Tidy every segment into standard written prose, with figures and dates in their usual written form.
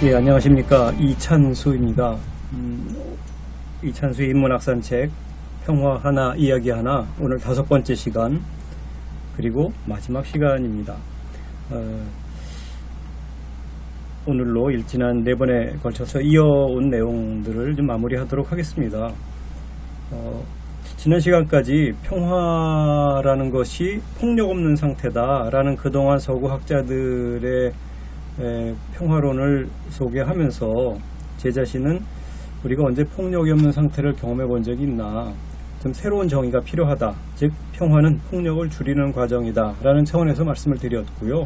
예, 안녕하십니까. 이찬수입니다. 이찬수의 인문학산책 평화 하나 이야기 하나, 오늘 5번째 시간, 그리고 마지막 시간입니다. 오늘로 지난 4번에 걸쳐서 이어온 내용들을 좀 마무리하도록 하겠습니다. 지난 시간까지 평화라는 것이 폭력 없는 상태다라는 그동안 서구 학자들의 평화론을 소개하면서 제 자신은 우리가 언제 폭력이 없는 상태를 경험해 본 적이 있나, 좀 새로운 정의가 필요하다, 즉 평화는 폭력을 줄이는 과정이다 라는 차원에서 말씀을 드렸고요.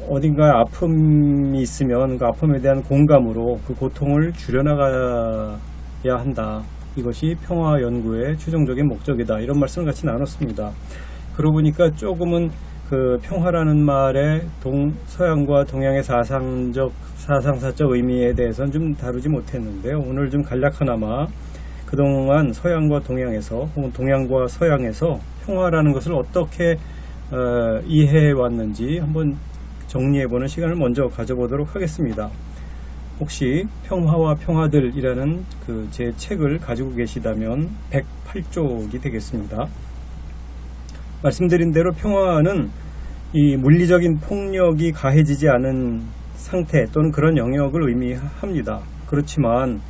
어딘가에 아픔이 있으면 그 아픔에 대한 공감으로 그 고통을 줄여나가야 한다, 이것이 평화 연구의 최종적인 목적이다, 이런 말씀을 같이 나눴습니다. 그러고 보니까 조금은 그 평화라는 말의 서양과 동양의 사상사적 의미에 대해서는 좀 다루지 못했는데요. 오늘 좀 간략하나마 그동안 서양과 동양에서, 혹은 동양과 서양에서 평화라는 것을 어떻게 이해해 왔는지 한번 정리해보는 시간을 먼저 가져보도록 하겠습니다. 혹시 평화와 평화들이라는 제 책을 가지고 계시다면 108쪽이 되겠습니다. 말씀드린 대로 평화는 이 물리적인 폭력이 가해지지 않은 상태 또는 그런 영역을 의미합니다. 그렇지만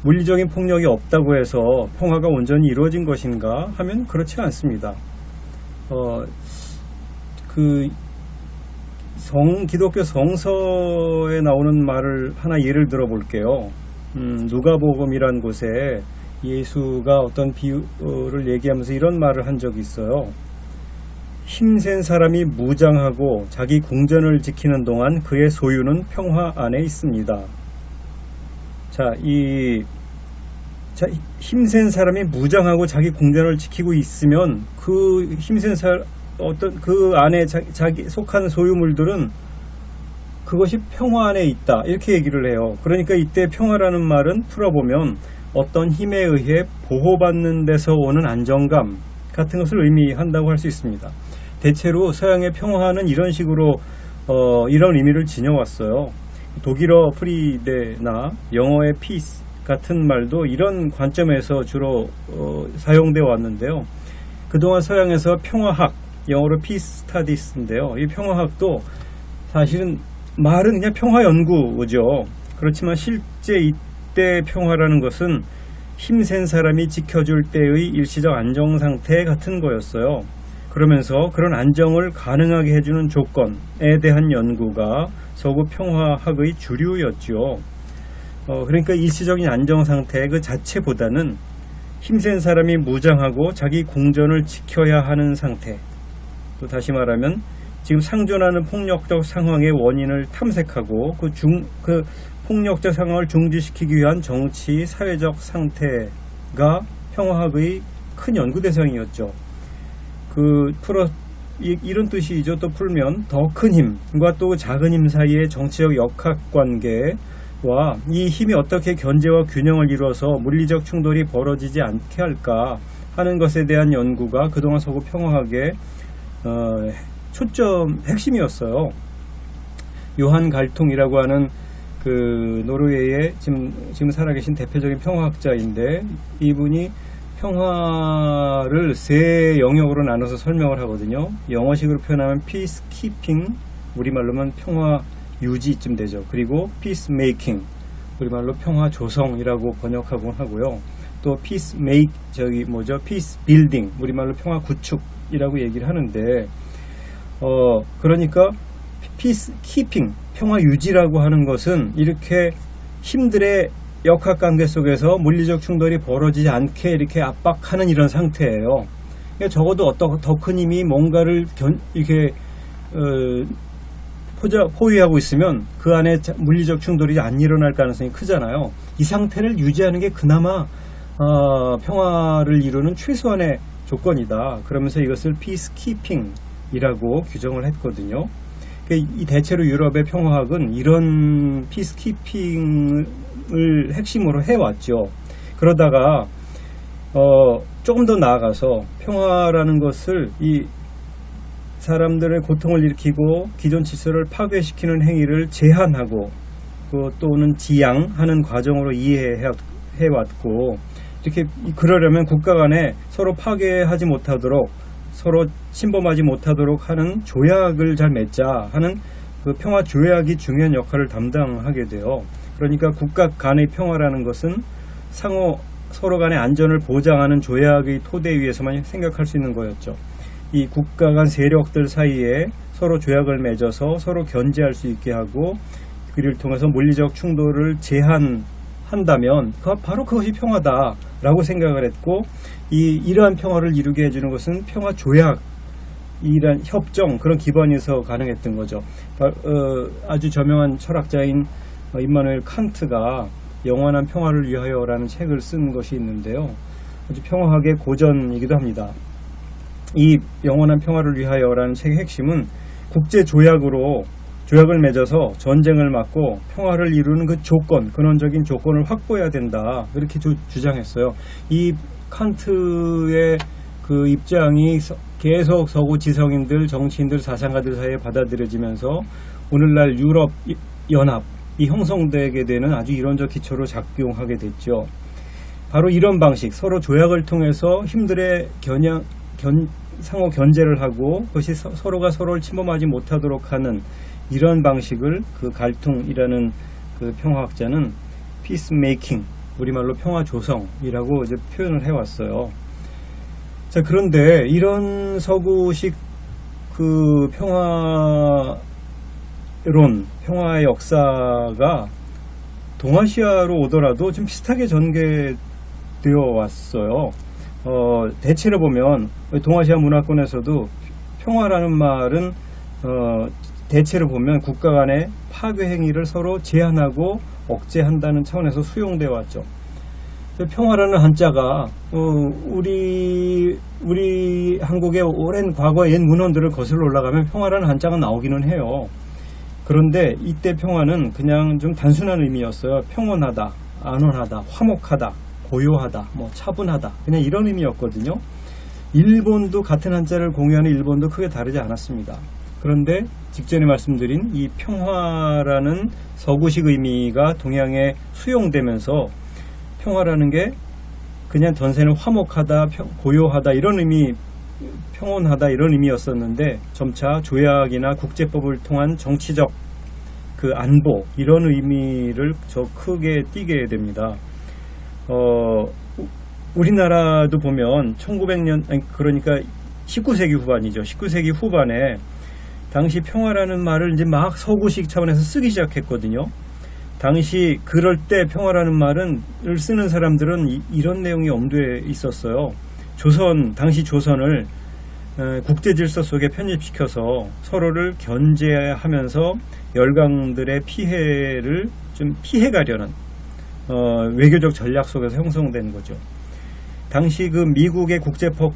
물리적인 폭력이 없다고 해서 평화가 온전히 이루어진 것인가 하면 그렇지 않습니다. 기독교 성서에 나오는 말을 하나 예를 들어 볼게요. 누가복음이란 곳에 예수가 어떤 비유를 얘기하면서 이런 말을 한 적이 있어요. 힘센 사람이 무장하고 자기 궁전을 지키는 동안 그의 소유는 평화 안에 있습니다. 힘센 사람이 무장하고 자기 궁전을 지키고 있으면 그 힘센 그 안에 자기 속한 소유물들은 그것이 평화 안에 있다, 이렇게 얘기를 해요. 그러니까 이때 평화라는 말은 풀어보면 어떤 힘에 의해 보호받는 데서 오는 안정감 같은 것을 의미한다고 할 수 있습니다. 대체로 서양의 평화는 이런 식으로 이런 의미를 지녀왔어요. 독일어 프리데나 영어의 peace 같은 말도 이런 관점에서 주로 사용되어 왔는데요. 그동안 서양에서 평화학, 영어로 peace studies인데요. 이 평화학도 사실은 말은 그냥 평화 연구죠. 그렇지만 실제 이때 평화라는 것은 힘센 사람이 지켜줄 때의 일시적 안정 상태 같은 거였어요. 그러면서 그런 안정을 가능하게 해주는 조건에 대한 연구가 서구 평화학의 주류였죠. 그러니까 일시적인 안정 상태 그 자체보다는 힘센 사람이 무장하고 자기 궁전을 지켜야 하는 상태, 또 다시 말하면 지금 상존하는 폭력적 상황의 원인을 탐색하고 그 폭력적 상황을 중지시키기 위한 정치, 사회적 상태가 평화학의 큰 연구 대상이었죠. 이런 뜻이죠. 또 풀면 더 큰 힘과 또 작은 힘 사이의 정치적 역학관계와 이 힘이 어떻게 견제와 균형을 이루어서 물리적 충돌이 벌어지지 않게 할까 하는 것에 대한 연구가 그동안 서구 평화학의 핵심이었어요. 요한 갈퉁이라고 하는 노르웨이의 지금 살아계신 대표적인 평화학자인데, 이분이 평화를 3 영역으로 나눠서 설명을 하거든요. 영어식으로 표현하면 peacekeeping, 우리말로는 평화 유지쯤 되죠. 그리고 peacemaking, 우리말로 평화 조성이라고 번역하곤 하고요. 또 peace building, 우리말로 평화 구축이라고 얘기를 하는데, 그러니까 peacekeeping, 평화 유지라고 하는 것은 이렇게 힘들의 역학관계 속에서 물리적 충돌이 벌어지지 않게 이렇게 압박하는 이런 상태예요. 그러니까 적어도 어떤 더 큰 힘이 뭔가를 이렇게 포위하고 있으면 그 안에 물리적 충돌이 안 일어날 가능성이 크잖아요. 이 상태를 유지하는 게 그나마 평화를 이루는 최소한의 조건이다. 그러면서 이것을 peacekeeping이라고 규정을 했거든요. 이 대체로 유럽의 평화학은 이런 피스키핑을 핵심으로 해왔죠. 그러다가 조금 더 나아가서 평화라는 것을 사람들의 고통을 일으키고 기존 질서를 파괴시키는 행위를 제한하고 또는 지양하는 과정으로 이해해왔고, 이렇게 그러려면 국가 간에 서로 파괴하지 못하도록, 서로 침범하지 못하도록 하는 조약을 잘 맺자 하는 그 평화 조약이 중요한 역할을 담당하게 돼요. 그러니까 국가 간의 평화라는 것은 서로 간의 안전을 보장하는 조약의 토대 위에서만 생각할 수 있는 거였죠. 이 국가 간 세력들 사이에 서로 조약을 맺어서 서로 견제할 수 있게 하고, 그를 통해서 물리적 충돌을 제한한다면 바로 그것이 평화다라고 생각을 했고, 이러한 평화를 이루게 해주는 것은 평화 조약, 이런 협정, 그런 기반에서 가능했던 거죠. 아주 저명한 철학자인 임마누엘 칸트가 영원한 평화를 위하여라는 책을 쓴 것이 있는데요. 아주 평화학의 고전이기도 합니다. 이 영원한 평화를 위하여라는 책의 핵심은 조약을 맺어서 전쟁을 막고 평화를 이루는 그 조건, 근원적인 조건을 확보해야 된다, 이렇게 주장했어요. 이 칸트의 그 입장이 계속 서구 지성인들, 정치인들, 사상가들 사이에 받아들여지면서 오늘날 유럽 연합이 형성되게 되는 아주 이론적 기초로 작용하게 됐죠. 바로 이런 방식, 서로 조약을 통해서 힘들의 상호 견제를 하고, 그것이 서로가 서로를 침범하지 못하도록 하는 이런 방식을 그 갈퉁이라는 그 평화학자는 peacemaking, 우리말로 평화 조성이라고 이제 표현을 해왔어요. 자, 그런데 이런 서구식 그 평화의 역사가 동아시아로 오더라도 좀 비슷하게 전개되어 왔어요. 대체로 보면 동아시아 문화권에서도 평화라는 말은 대체로 보면 국가 간의 파괴 행위를 서로 제한하고 억제한다는 차원에서 수용되어 왔죠. 평화라는 한자가 우리 한국의 오랜 과거 옛 문헌들을 거슬러 올라가면 평화라는 한자가 나오기는 해요. 그런데 이때 평화는 그냥 좀 단순한 의미였어요. 평온하다, 안온하다, 화목하다, 고요하다, 차분하다, 그냥 이런 의미였거든요. 일본도 같은 한자를 공유하는 일본도 크게 다르지 않았습니다. 그런데 직전에 말씀드린 이 평화라는 서구식 의미가 동양에 수용되면서 평화라는 게 그냥 전세는 화목하다, 고요하다 이런 의미, 평온하다 이런 의미였었는데, 점차 조약이나 국제법을 통한 정치적 그 안보 이런 의미를 저 크게 띠게 됩니다. 우리나라도 보면 1900년, 그러니까 19세기 후반이죠. 19세기 후반에 당시 평화라는 말을 이제 막 서구식 차원에서 쓰기 시작했거든요. 당시 그럴 때 평화라는 말을 쓰는 사람들은 이런 내용이 엄두에 있었어요. 당시 조선을 국제 질서 속에 편입시켜서 서로를 견제하면서 열강들의 피해를 좀 피해가려는 외교적 전략 속에서 형성된 거죠. 당시 그 미국의 국제법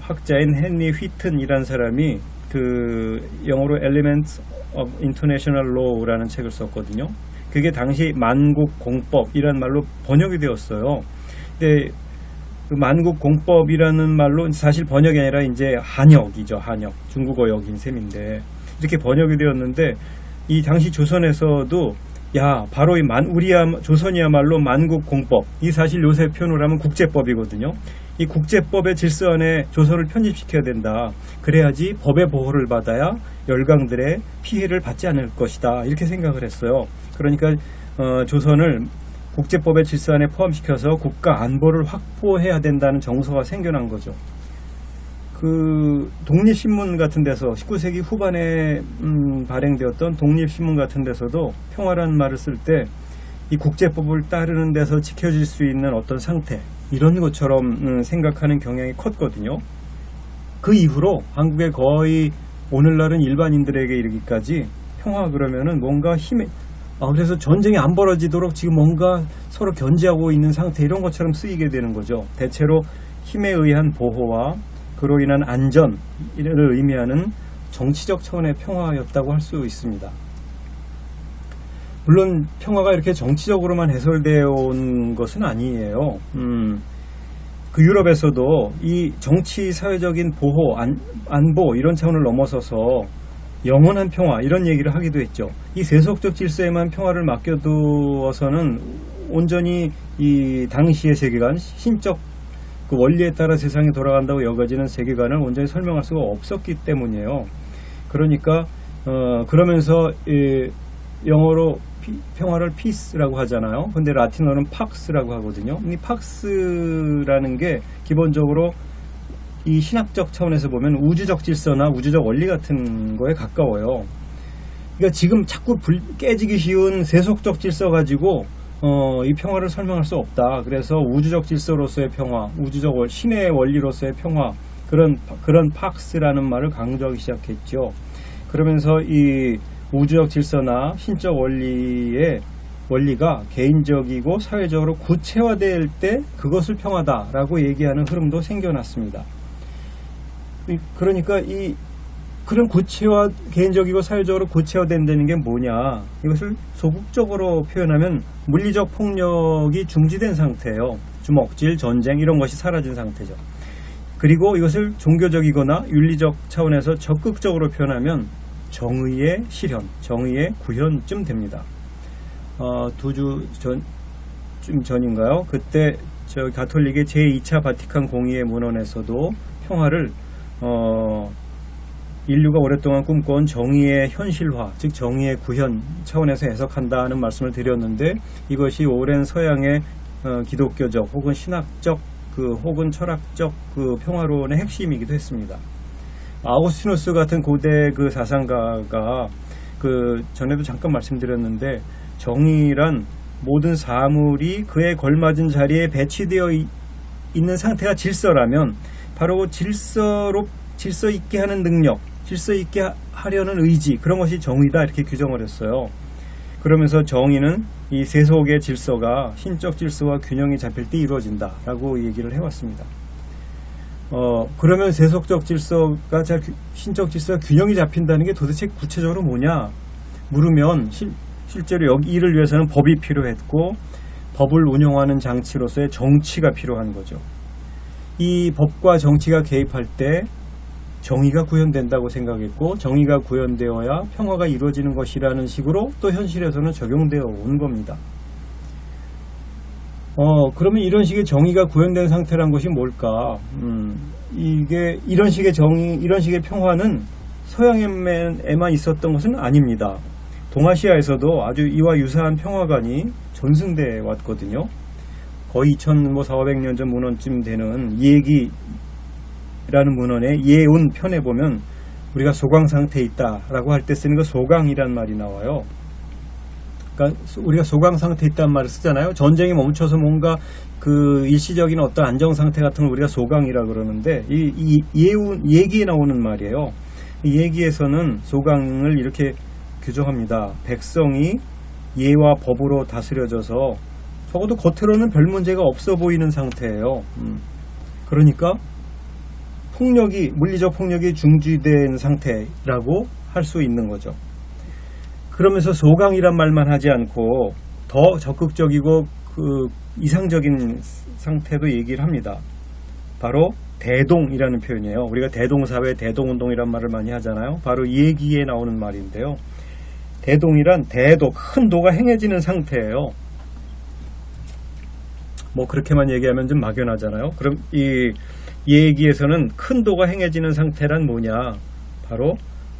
학자인 헨리 휘튼이라는 사람이 그 영어로 Elements of International Law라는 책을 썼거든요. 그게 당시 만국공법이라는 말로 번역이 되었어요. 근데 그 만국공법이라는 말로 사실 번역이 아니라 이제 한역이죠. 한역, 중국어역인 셈인데 이렇게 번역이 되었는데, 이 당시 조선에서도 바로 조선이야말로 만국공법, 이 사실 요새 표현을 하면 국제법이거든요. 이 국제법의 질서 안에 조선을 편입시켜야 된다. 그래야지 법의 보호를 받아야 열강들의 피해를 받지 않을 것이다, 이렇게 생각을 했어요. 그러니까 조선을 국제법의 질서 안에 포함시켜서 국가 안보를 확보해야 된다는 정서가 생겨난 거죠. 그 독립신문 같은 데서 19세기 후반에 발행되었던 독립신문 같은 데서도 평화라는 말을 쓸 때 이 국제법을 따르는 데서 지켜질 수 있는 어떤 상태, 이런 것처럼 생각하는 경향이 컸거든요. 그 이후로 한국의 거의 오늘날은 일반인들에게 이르기까지 평화 그러면은 뭔가 그래서 전쟁이 안 벌어지도록 지금 뭔가 서로 견제하고 있는 상태, 이런 것처럼 쓰이게 되는 거죠. 대체로 힘에 의한 보호와 그로 인한 안전을 의미하는 정치적 차원의 평화였다고 할 수 있습니다. 물론 평화가 이렇게 정치적으로만 해설되어 온 것은 아니에요. 그 유럽에서도 이 정치 사회적인 보호, 안보 이런 차원을 넘어서서 영원한 평화 이런 얘기를 하기도 했죠. 이 세속적 질서에만 평화를 맡겨두어서는 온전히 이 당시의 세계관, 신적 그 원리에 따라 세상이 돌아간다고 여겨지는 세계관을 온전히 설명할 수가 없었기 때문이에요. 그러니까 그러면서 영어로 평화를 peace라고 하잖아요. 근데 라틴어는 pax라고 하거든요. 이 pax라는 게 기본적으로 이 신학적 차원에서 보면 우주적 질서나 우주적 원리 같은 거에 가까워요. 그러니까 지금 자꾸 깨지기 쉬운 세속적 질서 가지고 이 평화를 설명할 수 없다. 그래서 우주적 질서로서의 평화, 우주적 신의 원리로서의 평화, 그런 팍스라는 말을 강조하기 시작했죠. 그러면서 이 우주적 질서나 신적 원리가 개인적이고 사회적으로 구체화될 때 그것을 평화다라고 얘기하는 흐름도 생겨났습니다. 그러니까 그런 개인적이고 사회적으로 구체화된다는 게 뭐냐? 이것을 소극적으로 표현하면 물리적 폭력이 중지된 상태예요. 주먹질, 전쟁 이런 것이 사라진 상태죠. 그리고 이것을 종교적이거나 윤리적 차원에서 적극적으로 표현하면 정의의 실현, 정의의 구현쯤 됩니다. 2주 전인가요? 그때 가톨릭의 제2차 바티칸 공의회 문헌에서도 평화를 인류가 오랫동안 꿈꿔온 정의의 현실화, 즉 정의의 구현 차원에서 해석한다는 말씀을 드렸는데 이것이 오랜 서양의 기독교적 혹은 신학적 혹은 철학적 평화론의 핵심이기도 했습니다. 아우구스티누스 같은 고대 사상가가 전에도 잠깐 말씀드렸는데 정의란 모든 사물이 그에 걸맞은 자리에 배치되어 있는 상태가 질서라면 바로 질서 있게 하는 능력, 질서 있게 하려는 의지, 그런 것이 정의다 이렇게 규정을 했어요. 그러면서 정의는 이 세속의 질서가 신적 질서와 균형이 잡힐 때 이루어진다라고 얘기를 해왔습니다. 그러면 세속적 질서가 신적 질서와 균형이 잡힌다는 게 도대체 구체적으로 뭐냐 물으면 실제로 이를 위해서는 법이 필요했고 법을 운영하는 장치로서의 정치가 필요한 거죠. 이 법과 정치가 개입할 때 정의가 구현된다고 생각했고 정의가 구현되어야 평화가 이루어지는 것이라는 식으로 또 현실에서는 적용되어 온 겁니다. 그러면 이런 식의 정의가 구현된 상태란 것이 뭘까? 이런 식의 정의, 이런 식의 평화는 서양에만 있었던 것은 아닙니다. 동아시아에서도 아주 이와 유사한 평화관이 전승돼 왔거든요. 거의 2400년 전 문헌쯤 되는 이얘기라는 문헌의 예운 편에 보면 우리가 소강 상태에 있다라고 할 때 쓰는 거 소강이란 말이 나와요. 그러니까 우리가 소강 상태에 있다는 말을 쓰잖아요. 전쟁이 멈춰서 뭔가 일시적인 어떤 안정 상태 같은 걸 우리가 소강이라 그러는데 이 얘기에 나오는 말이에요. 이 얘기에서는 소강을 이렇게 규정합니다. 백성이 예와 법으로 다스려져서 적어도 겉으로는 별 문제가 없어 보이는 상태예요. 그러니까 물리적 폭력이 중지된 상태라고 할 수 있는 거죠. 그러면서 소강이란 말만 하지 않고 더 적극적이고 이상적인 상태도 얘기를 합니다. 바로 대동이라는 표현이에요. 우리가 대동사회, 대동운동이란 말을 많이 하잖아요. 바로 이 얘기에 나오는 말인데요. 대동이란 큰 도가 행해지는 상태예요. 뭐 그렇게만 얘기하면 좀 막연하잖아요. 그럼 이 얘기에서는 큰 도가 행해지는 상태란 뭐냐? 바로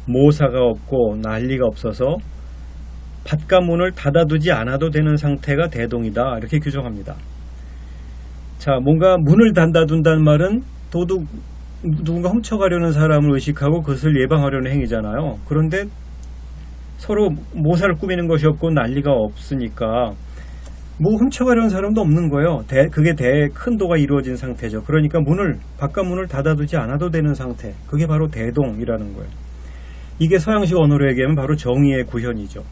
모사가 없고 난리가 없어서 밭과 문을 닫아두지 않아도 되는 상태가 대동이다. 이렇게 규정합니다. 자, 뭔가 문을 닫아둔다는 말은 누군가 훔쳐가려는 사람을 의식하고 그것을 예방하려는 행위잖아요. 그런데 서로 모사를 꾸미는 것이 없고 난리가 없으니까 뭐 훔쳐가려는 사람도 없는 거예요. 그게 큰 도가 이루어진 상태죠. 그러니까 바깥 문을 닫아두지 않아도 되는 상태. 그게 바로 대동이라는 거예요. 이게 서양식 언어로 얘기하면 바로 정의의 구현이죠.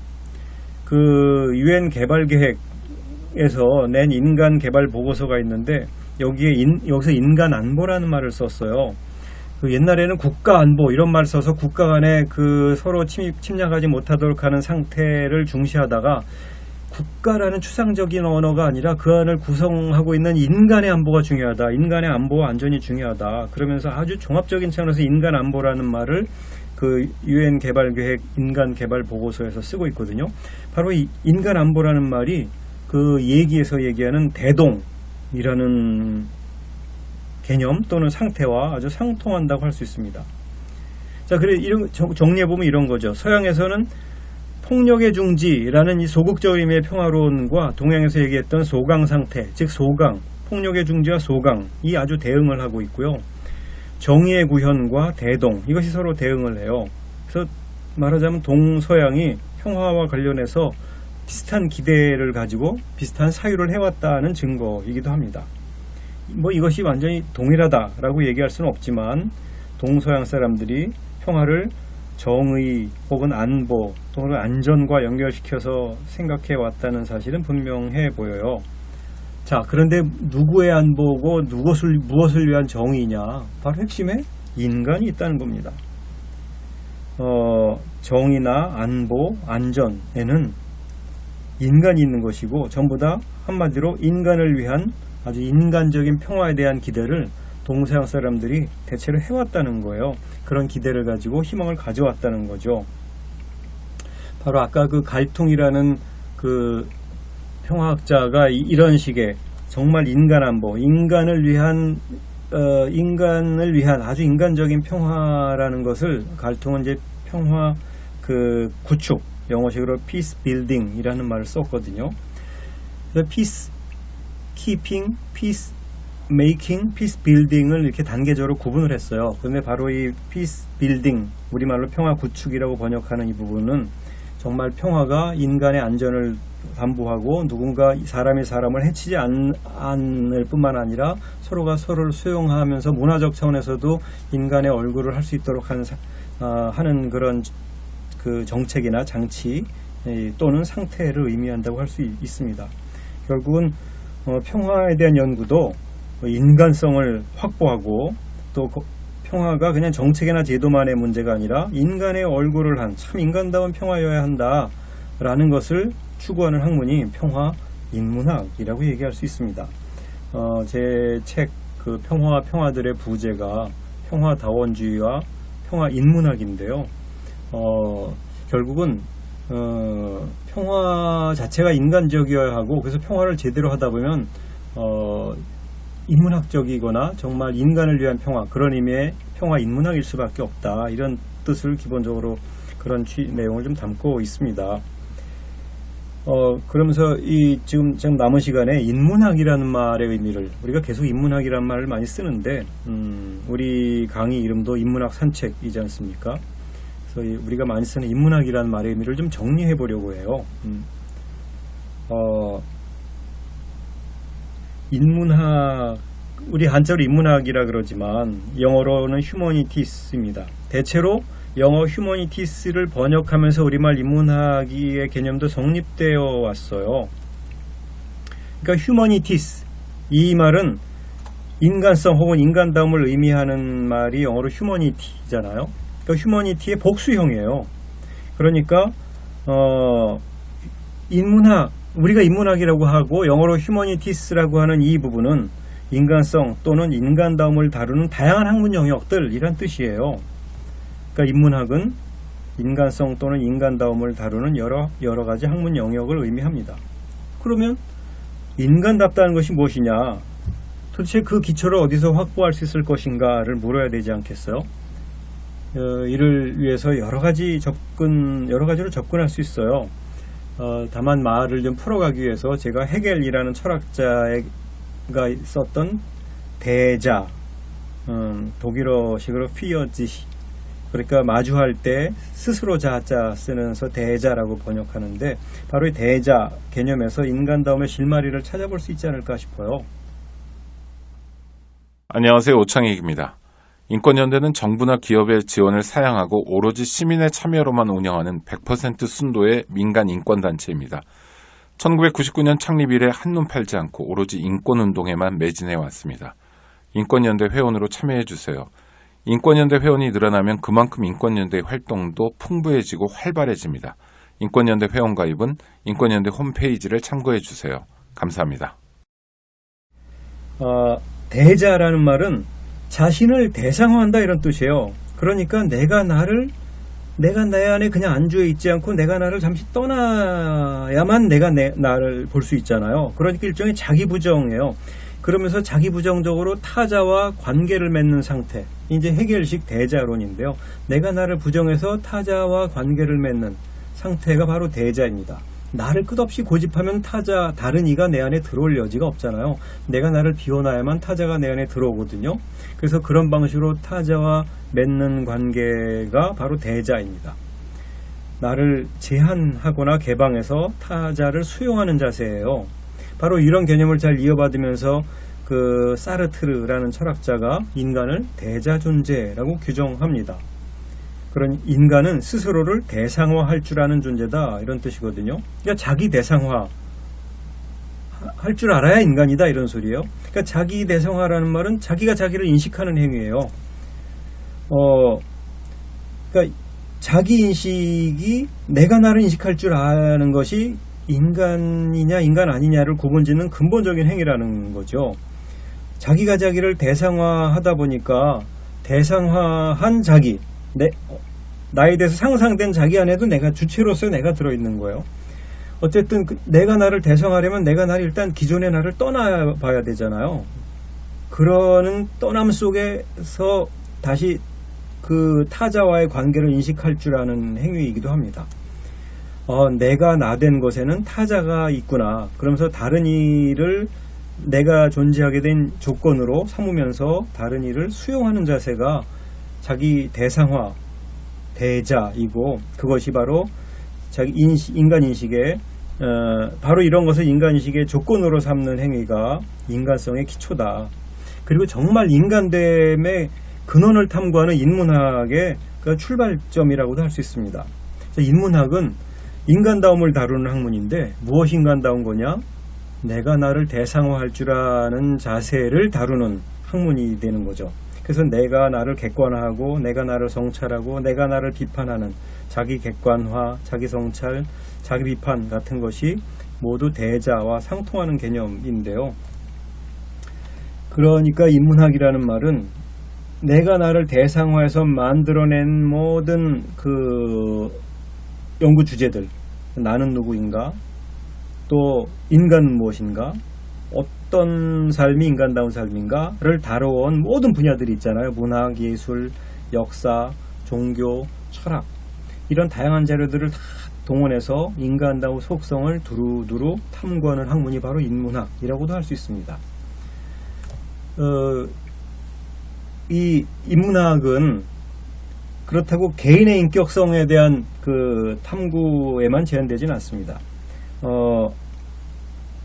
유엔 개발 계획에서 낸 인간 개발 보고서가 있는데 여기서 인간 안보라는 말을 썼어요. 옛날에는 국가 안보 이런 말을 써서 국가 간에 서로 침략하지 못하도록 하는 상태를 중시하다가 국가라는 추상적인 언어가 아니라 그 안을 구성하고 있는 인간의 안보가 중요하다. 인간의 안보와 안전이 중요하다. 그러면서 아주 종합적인 차원에서 인간 안보라는 말을 그 UN 개발계획 인간 개발 보고서에서 쓰고 있거든요. 바로 이 인간 안보라는 말이 그 얘기에서 얘기하는 대동이라는 개념 또는 상태와 아주 상통한다고 할 수 있습니다. 자, 그래 이런 정리해 보면 이런 거죠. 서양에서는 폭력의 중지라는 이 소극적 의미의 평화론과 동양에서 얘기했던 소강 상태, 즉 소강, 폭력의 중지와 소강이 아주 대응을 하고 있고요. 정의의 구현과 대동, 이것이 서로 대응을 해요. 그래서 말하자면 동서양이 평화와 관련해서 비슷한 기대를 가지고 비슷한 사유를 해왔다는 증거이기도 합니다. 뭐 이것이 완전히 동일하다라고 얘기할 수는 없지만 동서양 사람들이 평화를 정의 혹은 안보 또는 안전과 연결시켜서 생각해 왔다는 사실은 분명해 보여요. 자, 그런데 누구의 안보고 무엇을 위한 정의냐? 바로 핵심에 인간이 있다는 겁니다. 정의나 안보, 안전에는 인간이 있는 것이고 전부 다 한마디로 인간을 위한 아주 인간적인 평화에 대한 기대를 동서양 사람들이 대체로 해왔다는 거예요. 그런 기대를 가지고 희망을 가져왔다는 거죠. 바로 아까 그 갈퉁이라는 그 평화학자가 이런 식의 정말 인간 안보, 인간을 위한 아주 인간적인 평화라는 것을 갈퉁은 이제 평화 그 구축, 영어식으로 peace building이라는 말을 썼거든요. 그래서 peace keeping, peace making, peace building을 이렇게 단계적으로 구분을 했어요. 그런데 바로 이 peace building, 우리말로 평화 구축이라고 번역하는 이 부분은 정말 평화가 인간의 안전을 담보하고 누군가 사람이 사람을 해치지 않을 뿐만 아니라 서로가 서로를 수용하면서 문화적 차원에서도 인간의 얼굴을 할 수 있도록 하는 그런 그 정책이나 장치 또는 상태를 의미한다고 할 수 있습니다. 결국은 평화에 대한 연구도 인간성을 확보하고 또 평화가 그냥 정책이나 제도만의 문제가 아니라 인간의 얼굴을 한 참 인간다운 평화여야 한다라는 것을 추구하는 학문이 평화 인문학이라고 얘기할 수 있습니다. 제 책 그 평화와 평화들의 부재가 평화다원주의와 평화 인문학인데요. 결국은 평화 자체가 인간적이어야 하고 그래서 평화를 제대로 하다 보면 인문학적이거나 정말 인간을 위한 평화, 그런 의미의 평화 인문학일 수밖에 없다, 이런 뜻을 기본적으로 그런 내용을 좀 담고 있습니다. 그러면서 지금 남은 시간에 인문학이라는 말의 의미를, 우리가 계속 인문학이라는 말을 많이 쓰는데 우리 강의 이름도 인문학 산책이지 않습니까? 그래서 우리가 많이 쓰는 인문학이라는 말의 의미를 좀 정리해 보려고 해요. 인문학, 우리 한자로 인문학이라 그러지만 영어로는 휴머니티스입니다. 대체로 영어 휴머니티스를 번역하면서 우리말 인문학의 개념도 성립되어 왔어요. 그러니까 휴머니티스, 이 말은 인간성 혹은 인간다움을 의미하는 말이 영어로 휴머니티잖아요. 그러니까 휴머니티의 복수형이에요. 그러니까 인문학, 우리가 인문학이라고 하고 영어로 휴머니티스라고 하는 이 부분은 인간성 또는 인간다움을 다루는 다양한 학문 영역들이란 뜻이에요. 그러니까 인문학은 인간성 또는 인간다움을 다루는 여러 가지 학문 영역을 의미합니다. 그러면 인간답다는 것이 무엇이냐? 도대체 그 기초를 어디서 확보할 수 있을 것인가를 물어야 되지 않겠어요? 이를 위해서 여러 가지로 접근할 수 있어요. 다만 말을 좀 풀어가기 위해서 제가 헤겔이라는 철학자가 썼던 대자, 독일어식으로 피어지, 그러니까 마주할 때 스스로 자자 쓰면서 대자라고 번역하는데, 바로 이 대자 개념에서 인간다움의 실마리를 찾아볼 수 있지 않을까 싶어요. 안녕하세요, 오창익입니다. 인권연대는 정부나 기업의 지원을 사양하고 오로지 시민의 참여로만 운영하는 100% 순도의 민간 인권단체입니다. 1999년 창립 이래 한눈 팔지 않고 오로지 인권운동에만 매진해 왔습니다. 인권연대 회원으로 참여해주세요. 인권연대 회원이 늘어나면 그만큼 인권연대의 활동도 풍부해지고 활발해집니다. 인권연대 회원가입은 인권연대 홈페이지를 참고해 주세요. 감사합니다. 대자라는 말은 자신을 대상화한다 이런 뜻이에요. 그러니까 내가 내 안에 그냥 안주해 있지 않고 내가 나를 잠시 떠나야만 내가 나를 볼 수 있잖아요. 그러니까 일종의 자기 부정이에요. 그러면서 자기 부정적으로 타자와 관계를 맺는 상태. 이제 해결식 대자론인데요. 내가 나를 부정해서 타자와 관계를 맺는 상태가 바로 대자입니다. 나를 끝없이 고집하면 다른 이가 내 안에 들어올 여지가 없잖아요. 내가 나를 비워놔야만 타자가 내 안에 들어오거든요. 그래서 그런 방식으로 타자와 맺는 관계가 바로 대자입니다. 나를 제한하거나 개방해서 타자를 수용하는 자세예요. 바로 이런 개념을 잘 이어받으면서 그 사르트르라는 철학자가 인간을 대자 존재라고 규정합니다. 그런 인간은 스스로를 대상화할 줄 아는 존재다 이런 뜻이거든요. 그러니까 자기 대상화 할 줄 알아야 인간이다 이런 소리예요. 그러니까 자기 대상화라는 말은 자기가 자기를 인식하는 행위예요. 그러니까 자기 인식이 내가 나를 인식할 줄 아는 것이 인간이냐 인간 아니냐를 구분짓는 근본적인 행위라는 거죠. 자기가 자기를 대상화하다 보니까 대상화한 자기, 나에 대해서 상상된 자기 안에도 내가 주체로서 내가 들어있는 거예요. 어쨌든 내가 나를 대상화하려면 내가 나를 일단 기존의 나를 떠나봐야 되잖아요. 그러는 떠남 속에서 다시 그 타자와의 관계를 인식할 줄 아는 행위이기도 합니다. 내가 나된 것에는 타자가 있구나. 그러면서 다른 이를 내가 존재하게 된 조건으로 삼으면서 다른 이를 수용하는 자세가 자기 대상화, 대자이고 그것이 바로 자기 인간 인식의 바로 이런 것을 인간 인식의 조건으로 삼는 행위가 인간성의 기초다. 그리고 정말 인간됨의 근원을 탐구하는 인문학의 그 출발점이라고도 할 수 있습니다. 인문학은 인간다움을 다루는 학문인데 무엇이 인간다운 거냐? 내가 나를 대상화할 줄 아는 자세를 다루는 학문이 되는 거죠. 그래서 내가 나를 객관화하고 내가 나를 성찰하고 내가 나를 비판하는 자기 객관화, 자기 성찰, 자기 비판 같은 것이 모두 대자와 상통하는 개념인데요. 그러니까 인문학이라는 말은 내가 나를 대상화해서 만들어낸 모든 그 연구 주제들, 나는 누구인가, 또 인간은 무엇인가, 어떤 삶이 인간다운 삶인가를 다뤄온 모든 분야들이 있잖아요. 문학, 예술, 역사, 종교, 철학 이런 다양한 자료들을 다 동원해서 인간다운 속성을 두루두루 탐구하는 학문이 바로 인문학이라고도 할 수 있습니다. 이 인문학은 그렇다고 개인의 인격성에 대한 그 탐구에만 제한되지는 않습니다.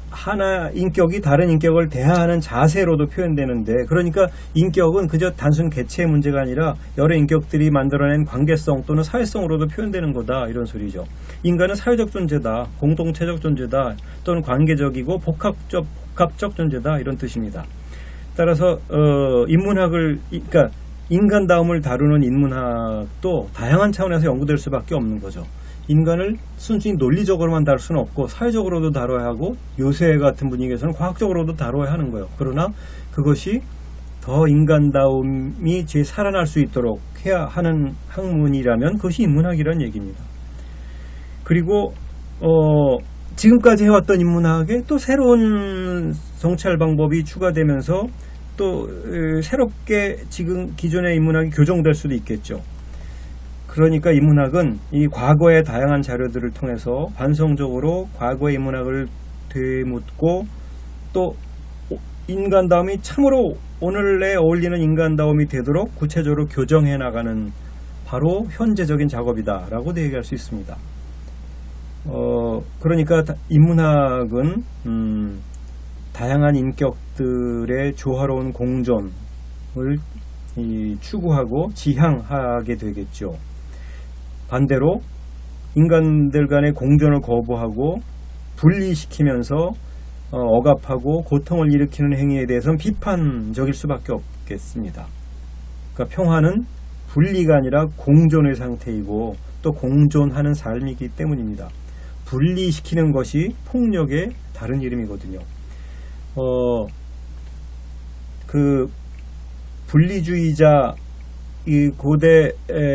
하나 인격이 다른 인격을 대하는 자세로도 표현되는데, 그러니까 인격은 그저 단순 개체의 문제가 아니라 여러 인격들이 만들어낸 관계성 또는 사회성으로도 표현되는 거다 이런 소리죠. 인간은 사회적 존재다, 공동체적 존재다, 또는 관계적이고 복합적 존재다 이런 뜻입니다. 따라서 인문학을, 그러니까 인간다움을 다루는 인문학도 다양한 차원에서 연구될 수밖에 없는 거죠. 인간을 순수히 논리적으로만 다룰 수는 없고 사회적으로도 다뤄야 하고 요새 같은 분위기에서는 과학적으로도 다뤄야 하는 거예요. 그러나 그것이 더 인간다움이 살아날 수 있도록 해야 하는 학문이라면 그것이 인문학이라는 얘기입니다. 그리고 지금까지 해왔던 인문학에 또 새로운 성찰 방법이 추가되면서 또 새롭게 지금 기존의 인문학이 교정될 수도 있겠죠. 그러니까 인문학은 이 과거의 다양한 자료들을 통해서 반성적으로 과거의 인문학을 되묻고 또 인간다움이 참으로 오늘에 어울리는 인간다움이 되도록 구체적으로 교정해 나가는 바로 현재적인 작업이다라고 얘기할 수 있습니다. 그러니까 인문학은 다양한 인격들의 조화로운 공존을 추구하고 지향하게 되겠죠. 반대로 인간들 간의 공존을 거부하고 분리시키면서 억압하고 고통을 일으키는 행위에 대해서는 비판적일 수밖에 없겠습니다. 그러니까 평화는 분리가 아니라 공존의 상태이고 또 공존하는 삶이기 때문입니다. 분리시키는 것이 폭력의 다른 이름이거든요. 그 분리주의자, 이 고대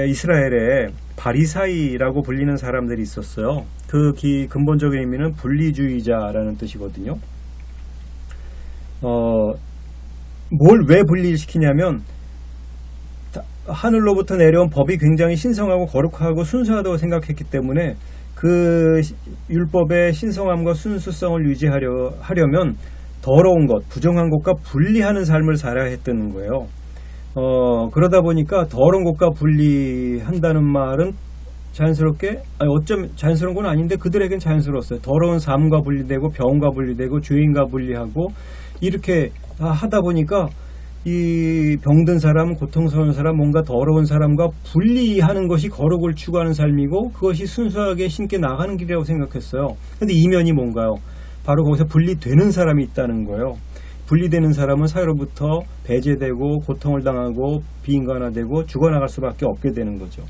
이스라엘에 바리사이라고 불리는 사람들이 있었어요. 그 근본적인 의미는 분리주의자라는 뜻이거든요. 뭘 왜 분리를 시키냐면 하늘로부터 내려온 법이 굉장히 신성하고 거룩하고 순수하다고 생각했기 때문에 그 율법의 신성함과 순수성을 유지하려면 더러운 것, 부정한 것과 분리하는 삶을 살아야 했다는 거예요. 그러다 보니까 더러운 것과 분리한다는 말은 자연스럽게, 어쩜 자연스러운 건 아닌데 그들에겐 자연스러웠어요. 더러운 삶과 분리되고 병과 분리되고 죄인과 분리하고 이렇게 하다 보니까 이 병든 사람, 고통스러운 사람, 뭔가 더러운 사람과 분리하는 것이 거룩을 추구하는 삶이고 그것이 순수하게 신께 나가는 길이라고 생각했어요. 근데 이면이 뭔가요? 바로 거기서 분리되는 사람이 있다는 거예요. 분리되는 사람은 사회로부터 배제되고 고통을 당하고 비인간화되고 죽어나갈 수밖에 없게 되는 거죠.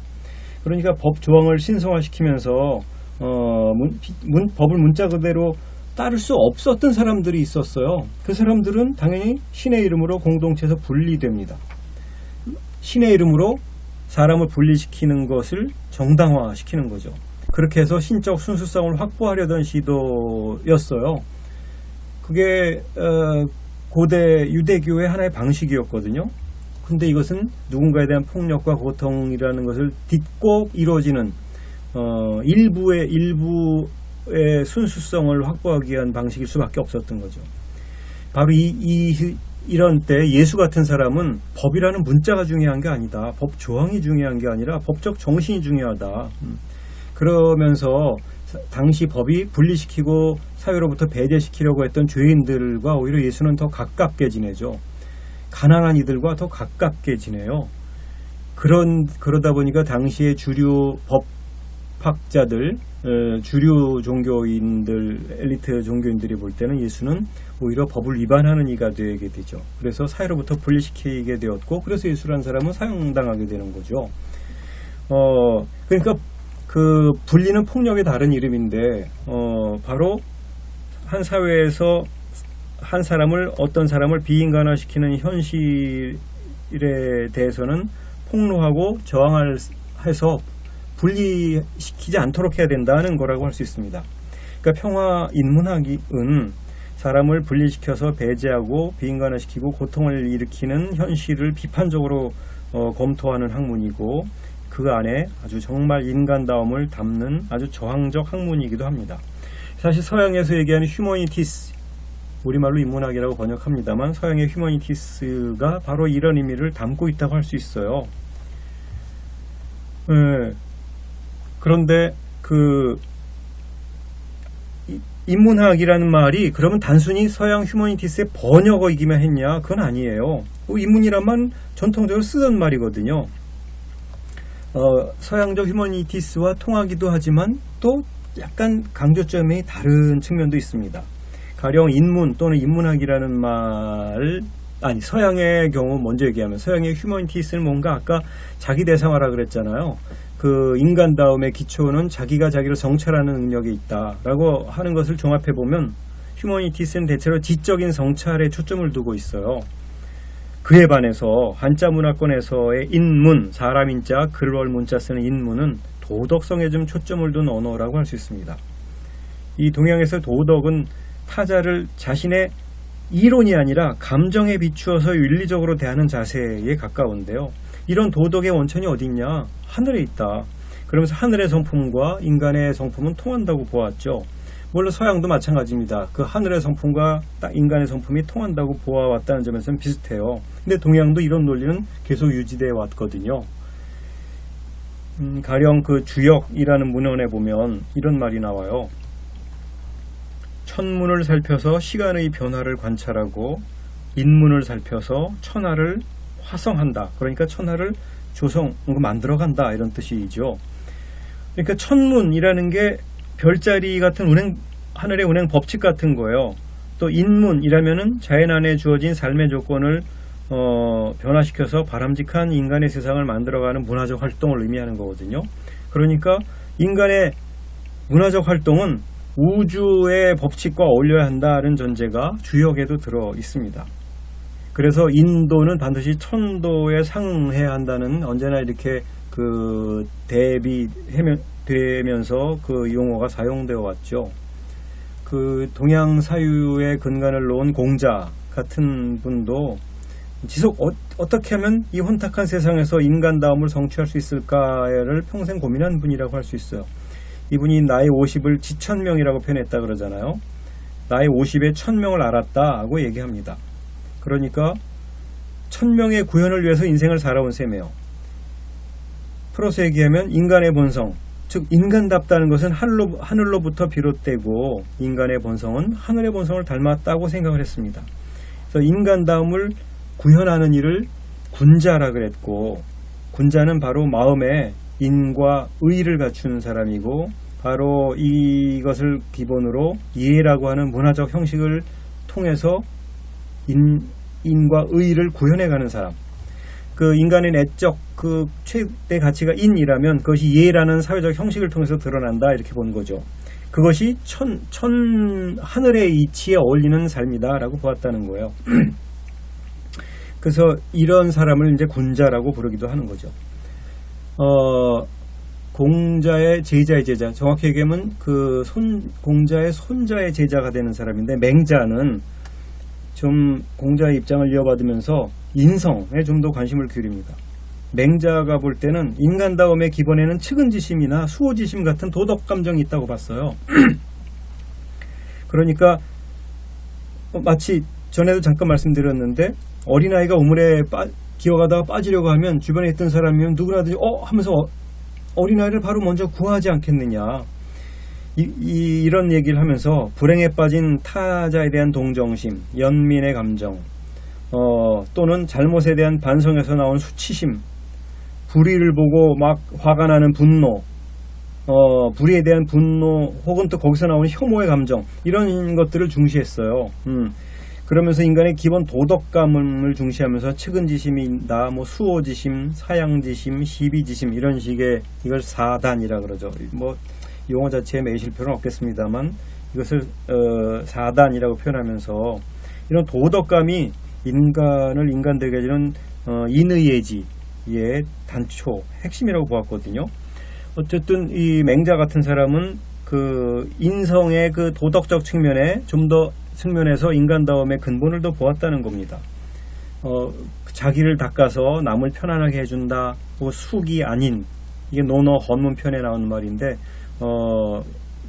그러니까 법 조항을 신성화시키면서 법을 문자 그대로 따를 수 없었던 사람들이 있었어요. 그 사람들은 당연히 신의 이름으로 공동체에서 분리됩니다. 신의 이름으로 사람을 분리시키는 것을 정당화시키는 거죠. 그렇게 해서 신적 순수성을 확보하려던 시도였어요. 그게 고대 유대교의 하나의 방식이었거든요. 근데 이것은 누군가에 대한 폭력과 고통이라는 것을 딛고 이루어지는 일부의 순수성을 확보하기 위한 방식일 수밖에 없었던 거죠. 바로 이런 때 예수 같은 사람은 법이라는 문자가 중요한 게 아니다. 법 조항이 중요한 게 아니라 법적 정신이 중요하다. 그러면서 당시 법이 분리시키고 사회로부터 배제시키려고 했던 죄인들과 오히려 예수는 더 가깝게 지내죠. 가난한 이들과 더 가깝게 지내요. 그러다 보니까 당시의 주류 법학자들, 주류 종교인들, 엘리트 종교인들이 볼 때는 예수는 오히려 법을 위반하는 이가 되게 되죠. 그래서 사회로부터 분리시키게 되었고, 그래서 예수라는 사람은 사형당하게 되는 거죠. 그러니까 그 분리는 폭력의 다른 이름인데, 바로 한 사회에서 어떤 사람을 비인간화시키는 현실에 대해서는 폭로하고 저항해서 분리시키지 않도록 해야 된다는 거라고 할 수 있습니다. 그러니까 평화 인문학은 사람을 분리시켜서 배제하고 비인간화시키고 고통을 일으키는 현실을 비판적으로 검토하는 학문이고, 그 안에 아주 정말 인간다움을 담는 아주 저항적 학문이기도 합니다. 사실 서양에서 얘기하는 휴머니티스, 우리말로 인문학이라고 번역합니다만 서양의 휴머니티스가 바로 이런 의미를 담고 있다고 할 수 있어요. 그런데 그 인문학이라는 말이 그러면 단순히 서양 휴머니티스의 번역어이기만 했냐? 그건 아니에요. 인문이란 말 전통적으로 쓰던 말이거든요. 서양적 휴머니티스와 통하기도 하지만 또 약간 강조점이 다른 측면도 있습니다. 가령 인문 또는 인문학이라는 서양의 경우 먼저 얘기하면 서양의 휴머니티스는 뭔가 아까 자기 대상화라 그랬잖아요. 그 인간다움의 기초는 자기가 자기를 성찰하는 능력이 있다라고 하는 것을 종합해보면 휴머니티스는 대체로 지적인 성찰에 초점을 두고 있어요. 그에 반해서 한자 문화권에서의 인문, 사람 인자, 글월 문자 쓰는 인문은 도덕성에 좀 초점을 둔 언어라고 할 수 있습니다. 이 동양에서 도덕은 타자를 자신의 이론이 아니라 감정에 비추어서 윤리적으로 대하는 자세에 가까운데요. 이런 도덕의 원천이 어디 있냐? 하늘에 있다. 그러면서 하늘의 성품과 인간의 성품은 통한다고 보았죠. 물론 서양도 마찬가지입니다. 그 하늘의 성품과 인간의 성품이 통한다고 보아왔다는 점에서는 비슷해요. 근데 동양도 이런 논리는 계속 유지되어 왔거든요. 가령 그 주역이라는 문헌에 보면 이런 말이 나와요. 천문을 살펴서 시간의 변화를 관찰하고 인문을 살펴서 천하를 화성한다. 그러니까 천하를 만들어간다, 이런 뜻이죠. 그러니까 천문이라는 게 별자리 같은 하늘의 운행 법칙 같은 거예요. 또 인문이라면은 자연 안에 주어진 삶의 조건을 변화시켜서 바람직한 인간의 세상을 만들어가는 문화적 활동을 의미하는 거거든요. 그러니까 인간의 문화적 활동은 우주의 법칙과 어울려야 한다는 전제가 주역에도 들어 있습니다. 그래서 인도는 반드시 천도에 상응해야 한다는 언제나 이렇게 대비되면서 그 용어가 사용되어 왔죠. 그 동양 사유의 근간을 놓은 공자 같은 분도 어떻게 하면 이 혼탁한 세상에서 인간다움을 성취할 수 있을까를 평생 고민한 분이라고 할 수 있어요. 이분이 나이 50을 지천명이라고 표현했다 그러잖아요. 나이 50에 1000명을 알았다고 얘기합니다. 그러니까 1000명의 구현을 위해서 인생을 살아온 셈이에요. 풀어서 얘기하면 인간의 본성, 즉 인간답다는 것은 하늘로부터 비롯되고 인간의 본성은 하늘의 본성을 닮았다고 생각을 했습니다. 그래서 인간다움을 구현하는 일을 군자라 그랬고, 군자는 바로 마음에 인과 의를 갖춘 사람이고, 바로 이것을 기본으로 이해라고 하는 문화적 형식을 통해서 인과 의를 구현해가는 사람. 그 인간의 내적 그 최대 가치가 인이라면 그것이 이해라는 사회적 형식을 통해서 드러난다, 이렇게 본 거죠. 그것이 하늘의 이치에 어울리는 삶이다라고 보았다는 거예요. 그래서 이런 사람을 이제 군자라고 부르기도 하는 거죠. 공자의 제자의 제자, 정확히 얘기하면 공자의 손자의 제자가 되는 사람인데, 맹자는 좀 공자의 입장을 이어받으면서 인성에 좀 더 관심을 기울입니다. 맹자가 볼 때는 인간다움의 기본에는 측은지심이나 수호지심 같은 도덕 감정이 있다고 봤어요. 그러니까 마치 전에도 잠깐 말씀드렸는데, 어린아이가 우물에 기어가다가 빠지려고 하면 주변에 있던 사람이면 누구나든지 하면서 어린아이를 바로 먼저 구하지 않겠느냐, 이런 얘기를 하면서 불행에 빠진 타자에 대한 동정심, 연민의 감정, 또는 잘못에 대한 반성에서 나온 수치심, 불의를 보고 막 화가 나는 분노, 불의에 대한 분노, 혹은 또 거기서 나오는 혐오의 감정, 이런 것들을 중시했어요. 그러면서 인간의 기본 도덕감을 중시하면서 측은지심이다, 수호지심, 사양지심, 시비지심, 이런 식의, 이걸 사단이라 그러죠. 용어 자체에 매실 필요는 없겠습니다만 이것을 사단이라고 표현하면서 이런 도덕감이 인간을 인간되게 해주는 인의예지의 단초, 핵심이라고 보았거든요. 어쨌든 이 맹자 같은 사람은 그 인성의 그 도덕적 측면에 좀 더 측면에서 인간다움의 근본을 더 보았다는 겁니다. 자기를 닦아서 남을 편안하게 해준다, 숙이 아닌, 이게 논어 헌문 편에 나오는 말인데,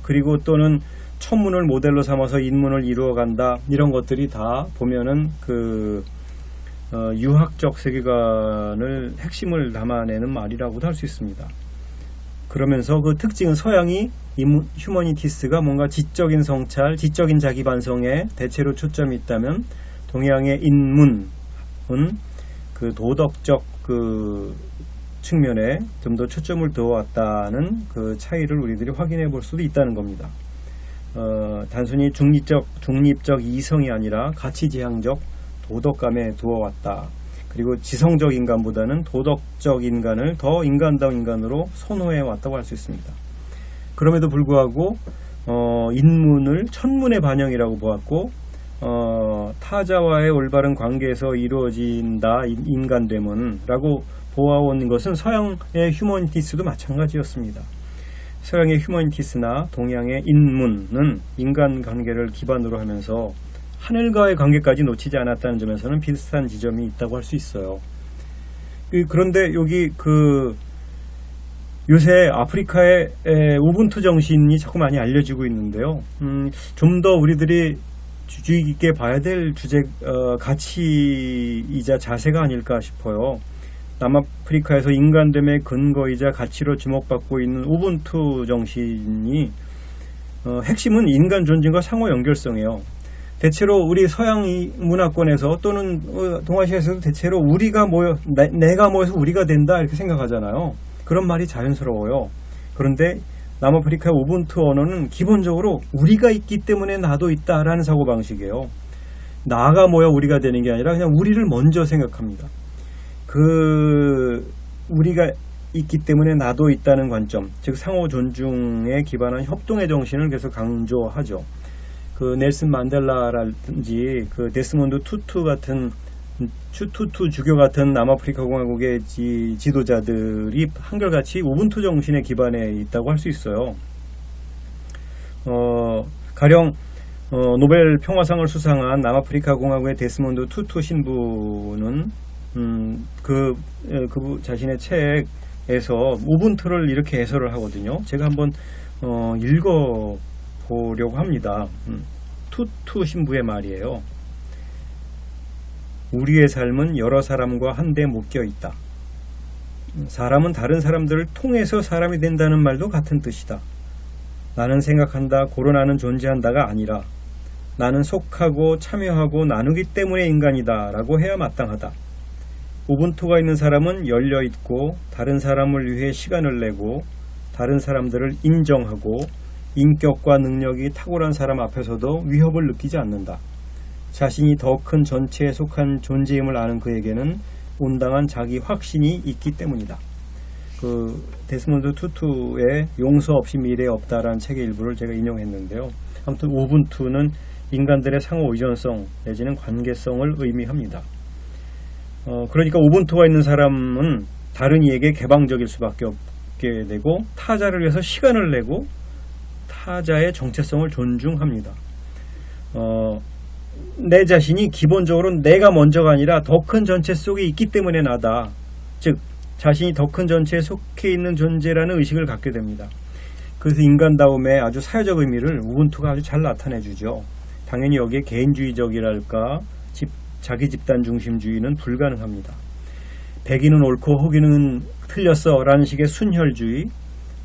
그리고 또는 천문을 모델로 삼아서 인문을 이루어간다, 이런 것들이 다 보면은 유학적 세계관을 핵심을 담아내는 말이라고도 할 수 있습니다. 그러면서 그 특징은 서양이 휴머니티스가 뭔가 지적인 성찰, 지적인 자기 반성에 대체로 초점이 있다면, 동양의 인문은 그 도덕적 측면에 좀 더 초점을 두어왔다는 그 차이를 우리들이 확인해 볼 수도 있다는 겁니다. 단순히 중립적 이성이 아니라 가치지향적 도덕감에 두어왔다. 그리고 지성적 인간보다는 도덕적 인간을 더 인간다운 인간으로 선호해 왔다고 할 수 있습니다. 그럼에도 불구하고 인문을 천문의 반영이라고 보았고, 타자와의 올바른 관계에서 이루어진다, 인간됨은 라고 보아온 것은 서양의 휴머니티스도 마찬가지였습니다. 서양의 휴머니티스나 동양의 인문은 인간관계를 기반으로 하면서 하늘과의 관계까지 놓치지 않았다는 점에서는 비슷한 지점이 있다고 할 수 있어요. 그런데 여기 요새 아프리카의 우분투 정신이 자꾸 많이 알려지고 있는데요. 좀 더 우리들이 주의 깊게 봐야 될 가치이자 자세가 아닐까 싶어요. 남아프리카에서 인간됨의 근거이자 가치로 주목받고 있는 우분투 정신이 핵심은 인간 존중과 상호 연결성이에요. 대체로 우리 서양 문화권에서 또는 동아시아에서도 대체로 우리가 내가 모여서 우리가 된다, 이렇게 생각하잖아요. 그런 말이 자연스러워요. 그런데 남아프리카의 우분투 언어는 기본적으로 우리가 있기 때문에 나도 있다라는 사고방식이에요. 나가 모여 우리가 되는 게 아니라 그냥 우리를 먼저 생각합니다. 우리가 있기 때문에 나도 있다는 관점, 즉 상호 존중에 기반한 협동의 정신을 계속 강조하죠. 넬슨 만델라라든지 데스몬드 투투 주교 같은 남아프리카 공화국의 지도자들이 한결같이 우분투 정신에 기반해 있다고 할 수 있어요. 가령 노벨 평화상을 수상한 남아프리카 공화국의 데스몬드 투투 신부는 그 자신의 책에서 우분투를 이렇게 해설을 하거든요. 제가 한번 읽어보려고 합니다. 투투 신부의 말이에요. 우리의 삶은 여러 사람과 한데 묶여 있다. 사람은 다른 사람들을 통해서 사람이 된다는 말도 같은 뜻이다. 나는 생각한다, 고로 나는 존재한다가 아니라 나는 속하고 참여하고 나누기 때문에 인간이다 라고 해야 마땅하다. 우분투가 있는 사람은 열려있고 다른 사람을 위해 시간을 내고 다른 사람들을 인정하고 인격과 능력이 탁월한 사람 앞에서도 위협을 느끼지 않는다. 자신이 더 큰 전체에 속한 존재임을 아는 그에게는 온당한 자기 확신이 있기 때문이다. 데스몬드 투투의 용서 없이 미래 없다라는 책의 일부를 제가 인용했는데요. 아무튼 우분투는 인간들의 상호 의존성 내지는 관계성을 의미합니다. 그러니까 우분투가 있는 사람은 다른 이에게 개방적일 수밖에 없게 되고 타자를 위해서 시간을 내고 타자의 정체성을 존중합니다. 내 자신이 기본적으로 내가 먼저가 아니라 더 큰 전체 속에 있기 때문에 나다. 즉 자신이 더 큰 전체에 속해 있는 존재라는 의식을 갖게 됩니다. 그래서 인간다움의 아주 사회적 의미를 우분투가 아주 잘 나타내주죠. 당연히 여기에 개인주의적이랄까 자기 집단 중심주의는 불가능합니다. 백인은 옳고 흑인은 틀렸어 라는 식의 순혈주의,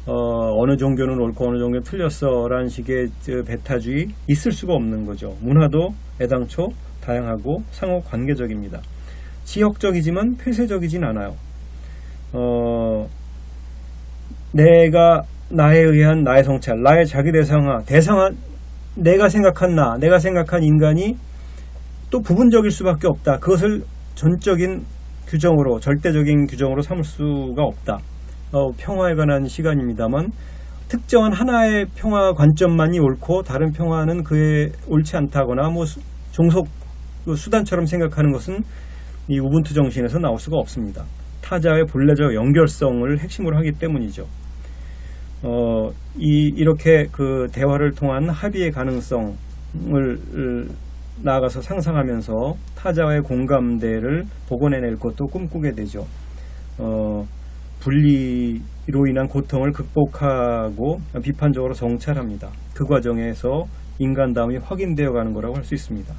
어느 종교는 옳고 어느 종교는 틀렸어 라는 식의 배타주의 있을 수가 없는 거죠. 문화도 애당초 다양하고 상호 관계적입니다. 지역적이지만 폐쇄적이진 않아요. 내가 나에 의한 나의 성찰, 나의 자기 대상화, 내가 생각한 내가 생각한 인간이 또 부분적일 수밖에 없다. 그것을 전적인 규정으로, 절대적인 규정으로 삼을 수가 없다. 평화에 관한 시간입니다만 특정한 하나의 평화 관점만이 옳고 다른 평화는 그에 옳지 않다거나 종속 수단처럼 생각하는 것은 이 우분투 정신에서 나올 수가 없습니다. 타자의 본래적 연결성을 핵심으로 하기 때문이죠. 이렇게 대화를 통한 합의의 가능성을 나아가서 상상하면서 타자와의 공감대를 복원해낼 것도 꿈꾸게 되죠. 분리로 인한 고통을 극복하고 비판적으로 정찰합니다. 그 과정에서 인간다움이 확인되어 가는 거라고 할 수 있습니다.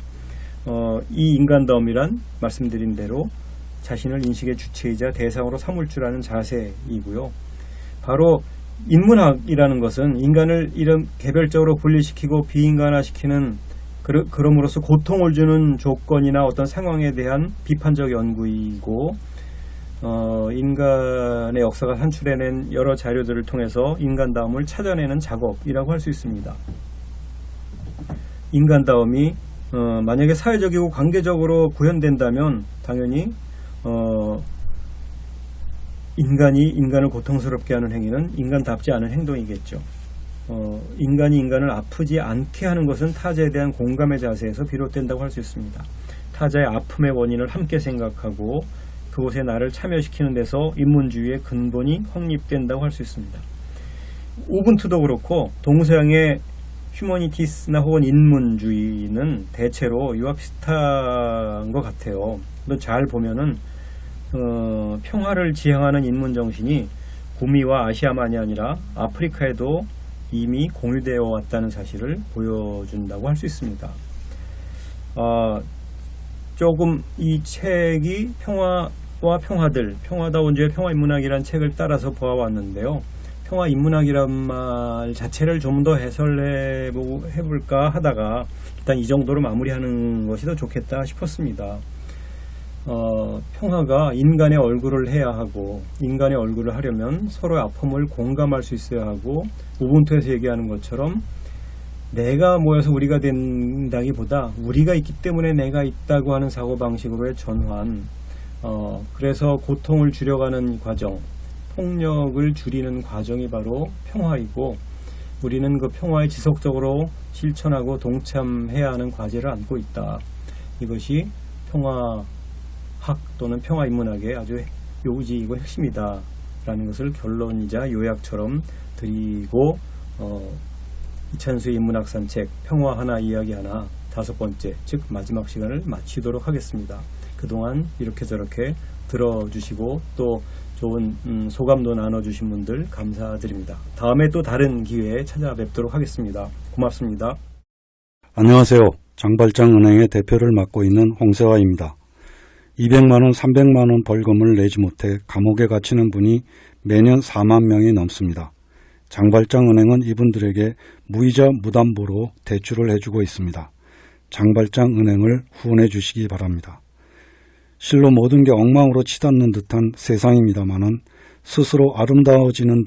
이 인간다움이란 말씀드린 대로 자신을 인식의 주체이자 대상으로 삼을 줄 아는 자세이고요. 바로 인문학이라는 것은 인간을 이런 개별적으로 분리시키고 비인간화시키는 그럼으로써 고통을 주는 조건이나 어떤 상황에 대한 비판적 연구이고 인간의 역사가 산출해낸 여러 자료들을 통해서 인간다움을 찾아내는 작업이라고 할 수 있습니다. 인간다움이 만약에 사회적이고 관계적으로 구현된다면 당연히 인간이 인간을 고통스럽게 하는 행위는 인간답지 않은 행동이겠죠. 인간이 인간을 아프지 않게 하는 것은 타자에 대한 공감의 자세에서 비롯된다고 할 수 있습니다. 타자의 아픔의 원인을 함께 생각하고 그곳에 나를 참여시키는 데서 인문주의의 근본이 확립된다고 할 수 있습니다. 우분투도 그렇고 동서양의 휴머니티스나 혹은 인문주의는 대체로 이와 비슷한 것 같아요. 잘 보면은 평화를 지향하는 인문정신이 구미와 아시아만이 아니라 아프리카에도 이미 공유되어 왔다는 사실을 보여준다고 할 수 있습니다. 조금 이 책이 평화와 평화들, 평화다원주의 평화인문학이라는 책을 따라서 보아왔는데요. 평화인문학이란 말 자체를 좀 더 해볼까 하다가 일단 이 정도로 마무리하는 것이 더 좋겠다 싶었습니다. 평화가 인간의 얼굴을 해야 하고 인간의 얼굴을 하려면 서로의 아픔을 공감할 수 있어야 하고 우분투에서 얘기하는 것처럼 내가 모여서 우리가 된다기보다 우리가 있기 때문에 내가 있다고 하는 사고방식으로의 전환, 그래서 고통을 줄여가는 과정, 폭력을 줄이는 과정이 바로 평화이고, 우리는 그 평화에 지속적으로 실천하고 동참해야 하는 과제를 안고 있다. 이것이 평화학 또는 평화인문학의 아주 요지이고 핵심이다 라는 것을 결론이자 요약처럼 드리고, 이찬수의 인문학 산책 평화 하나 이야기 하나 5번째, 즉 마지막 시간을 마치도록 하겠습니다. 그동안 이렇게 저렇게 들어주시고 또 좋은 소감도 나눠주신 분들 감사드립니다. 다음에 또 다른 기회에 찾아뵙도록 하겠습니다. 고맙습니다. 안녕하세요. 장발장은행의 대표를 맡고 있는 홍세화입니다. 200만원, 300만원 벌금을 내지 못해 감옥에 갇히는 분이 매년 4만 명이 넘습니다. 장발장은행은 이분들에게 무이자 무담보로 대출을 해주고 있습니다. 장발장은행을 후원해 주시기 바랍니다. 실로 모든 게 엉망으로 치닫는 듯한 세상입니다마는 스스로 아름다워지는